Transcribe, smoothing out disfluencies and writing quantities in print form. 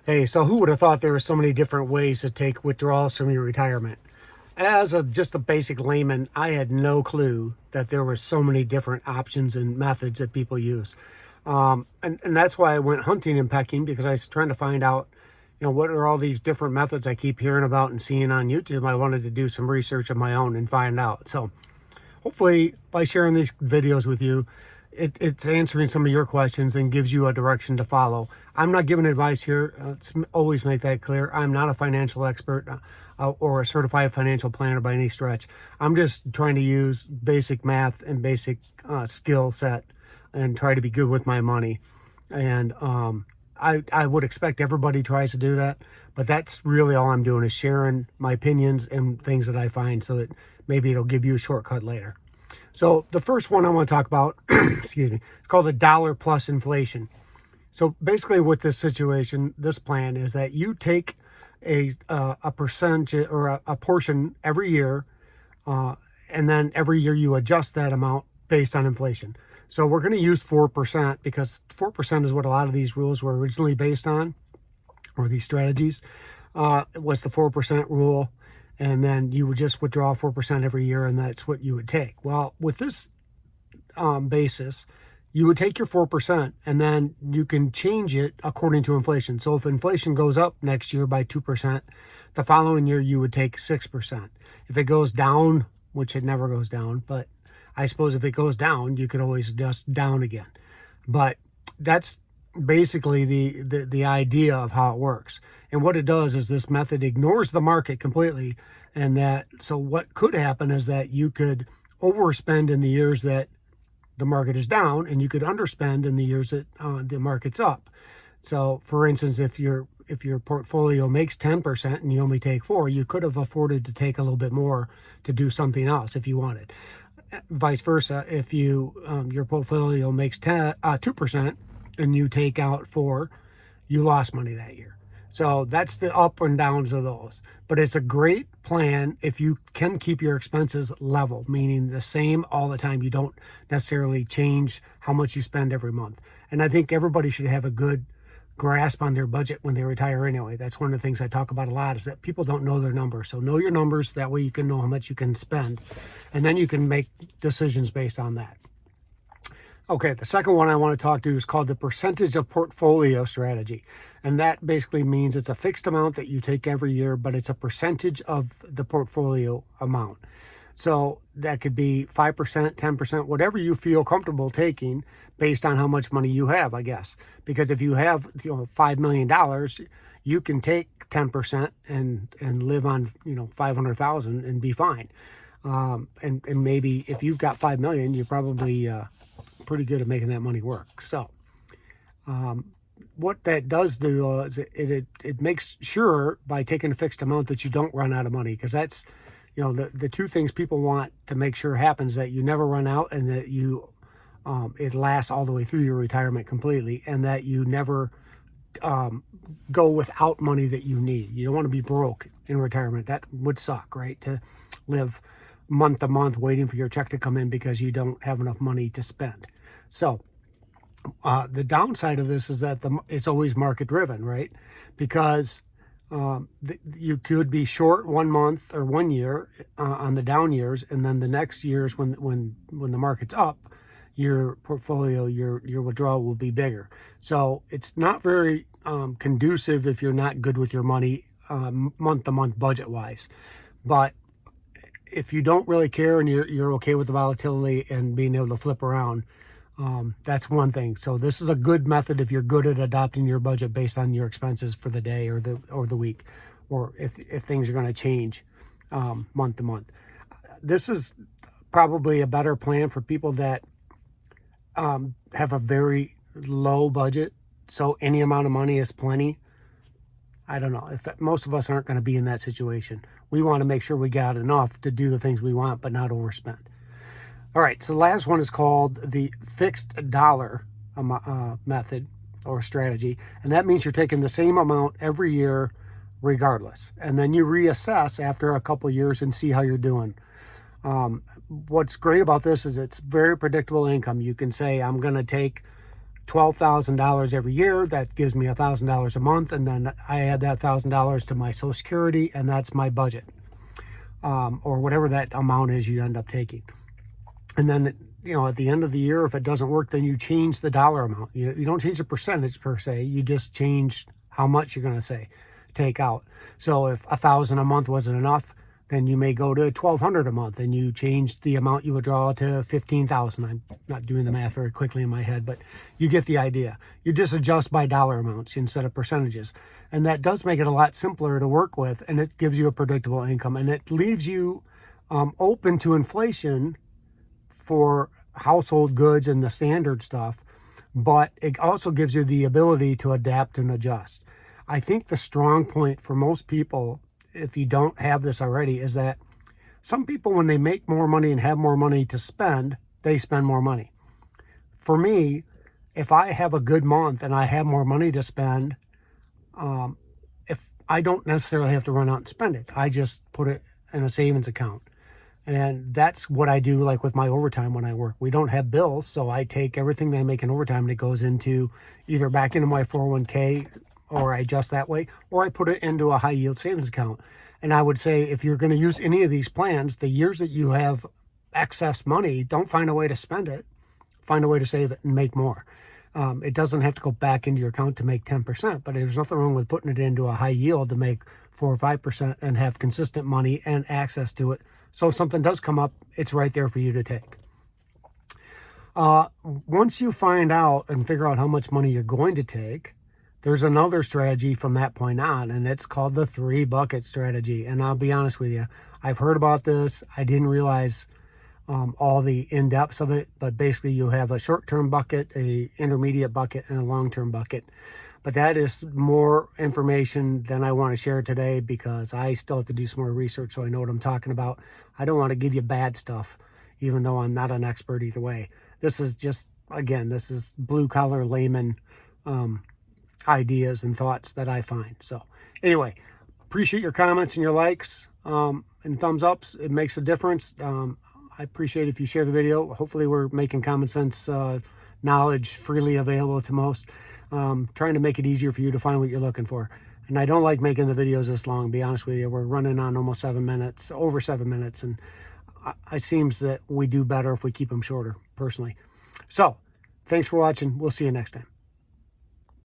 Hey, so who would have thought there were so many different ways to take withdrawals from your retirement? Just a basic layman, I had no clue that there were so many different options and methods that people use. And that's why I went hunting and pecking, because I was trying to find out, what are all these different methods I keep hearing about and seeing on YouTube. I wanted to do some research of my own and find out. So hopefully by sharing these videos with you, it's answering some of your questions and gives you a direction to follow. I'm not giving advice here. Let's always make that clear. I'm not a financial expert or a certified financial planner by any stretch. I'm just trying to use basic math and basic skill set and try to be good with my money. And I would expect everybody tries to do that, but that's really all I'm doing, is sharing my opinions and things that I find, so that maybe it'll give you a shortcut later. So the first one I want to talk about, excuse me, it's called a dollar plus inflation. So basically with this situation, this plan is that you take a percentage or a portion every year, and then every year you adjust that amount based on inflation. So we're going to use 4% because 4% is what a lot of these rules were originally based on, or these strategies. It was the 4% rule, and then you would just withdraw 4% every year, and that's what you would take. Well, with this basis, you would take your 4% and then you can change it according to inflation. So if inflation goes up next year by 2%, the following year you would take 6%. If it goes down, which it never goes down, but I suppose if it goes down, you could always adjust down again. But that's basically the idea of how it works. And what it does is this method ignores the market completely. So what could happen is that you could overspend in the years that the market is down, and you could underspend in the years that the market's up. So for instance, if your portfolio makes 10% and you only take 4, you could have afforded to take a little bit more to do something else if you wanted. Vice versa, if your portfolio makes 2% and you take out 4, you lost money that year. So that's the up and downs of those. But it's a great plan if you can keep your expenses level, meaning the same all the time. You don't necessarily change how much you spend every month. And I think everybody should have a good grasp on their budget when they retire anyway. That's one of the things I talk about a lot, is that people don't know their numbers. So know your numbers. That way you can know how much you can spend. And then you can make decisions based on that. Okay, the second one I want to talk to is called the percentage of portfolio strategy. And that basically means it's a fixed amount that you take every year, but it's a percentage of the portfolio amount. So that could be 5%, 10%, whatever you feel comfortable taking based on how much money you have, I guess. Because if you have $5 million, you can take 10% and live on 500,000 and be fine. And maybe if you've got 5 million, you're probably pretty good at making that money work. So what that does do is it makes sure, by taking a fixed amount, that you don't run out of money, because that's the two things people want to make sure happens: that you never run out, and that it lasts all the way through your retirement completely, and that you never go without money that you need. You don't want to be broke in retirement. That would suck, right? To live month to month waiting for your check to come in because you don't have enough money to spend. So the downside of this is that it's always market driven, right? Because you could be short 1 month or 1 year on the down years, and then the next years when the market's up, your portfolio, your withdrawal will be bigger. So it's not very conducive if you're not good with your money month to month budget wise. But if you don't really care and you're okay with the volatility and being able to flip around, that's one thing. So this is a good method if you're good at adopting your budget based on your expenses for the day or the week, or if things are going to change month to month. This is probably a better plan for people that have a very low budget. So any amount of money is plenty. I don't know. If most of us aren't going to be in that situation. We want to make sure we got enough to do the things we want, but not overspend. All right, so the last one is called the fixed dollar method or strategy. And that means you're taking the same amount every year regardless. And then you reassess after a couple of years and see how you're doing. What's great about this is it's very predictable income. You can say, I'm going to take $12,000 every year. That gives me $1,000 a month, and then I add that $1,000 to my Social Security, and that's my budget, or whatever that amount is you end up taking. And then, at the end of the year, if it doesn't work, then you change the dollar amount. You don't change the percentage per se. You just change how much you're going to take out. So if $1,000 a month wasn't enough, then you may go to $1,200 a month, and you change the amount you withdraw to $15,000. I'm not doing the math very quickly in my head, but you get the idea. You just adjust by dollar amounts instead of percentages. And that does make it a lot simpler to work with, and it gives you a predictable income, and it leaves you open to inflation for household goods and the standard stuff, but it also gives you the ability to adapt and adjust. I think the strong point for most people, if you don't have this already, is that some people, when they make more money and have more money to spend, they spend more money. For me, if I have a good month and I have more money to spend, if I don't necessarily have to run out and spend it, I just put it in a savings account. And that's what I do, like with my overtime when I work. We don't have bills, so I take everything that I make in overtime and it goes into either back into my 401k, or I adjust that way, or I put it into a high yield savings account. And I would say, if you're going to use any of these plans, the years that you have excess money, don't find a way to spend it. Find a way to save it and make more. It doesn't have to go back into your account to make 10%, but there's nothing wrong with putting it into a high yield to make 4 or 5% and have consistent money and access to it. So if something does come up, it's right there for you to take. Once you find out and figure out how much money you're going to take, there's another strategy from that point on, and it's called the 3-bucket strategy. And I'll be honest with you, I've heard about this. I didn't realize all the in-depths of it, but basically you have a short-term bucket, a intermediate bucket, and a long-term bucket. But that is more information than I want to share today, because I still have to do some more research so I know what I'm talking about. I don't want to give you bad stuff, even though I'm not an expert either way. This is just, again, this is blue-collar layman ideas and thoughts that I find. So anyway, appreciate your comments and your likes and thumbs ups. It makes a difference. I appreciate if you share the video. Hopefully we're making common sense knowledge freely available to most. Trying to make it easier for you to find what you're looking for. And I don't like making the videos this long, to be honest with you. We're running on almost 7 minutes, over 7 minutes, and it seems that we do better if we keep them shorter, personally. So, thanks for watching. We'll see you next time.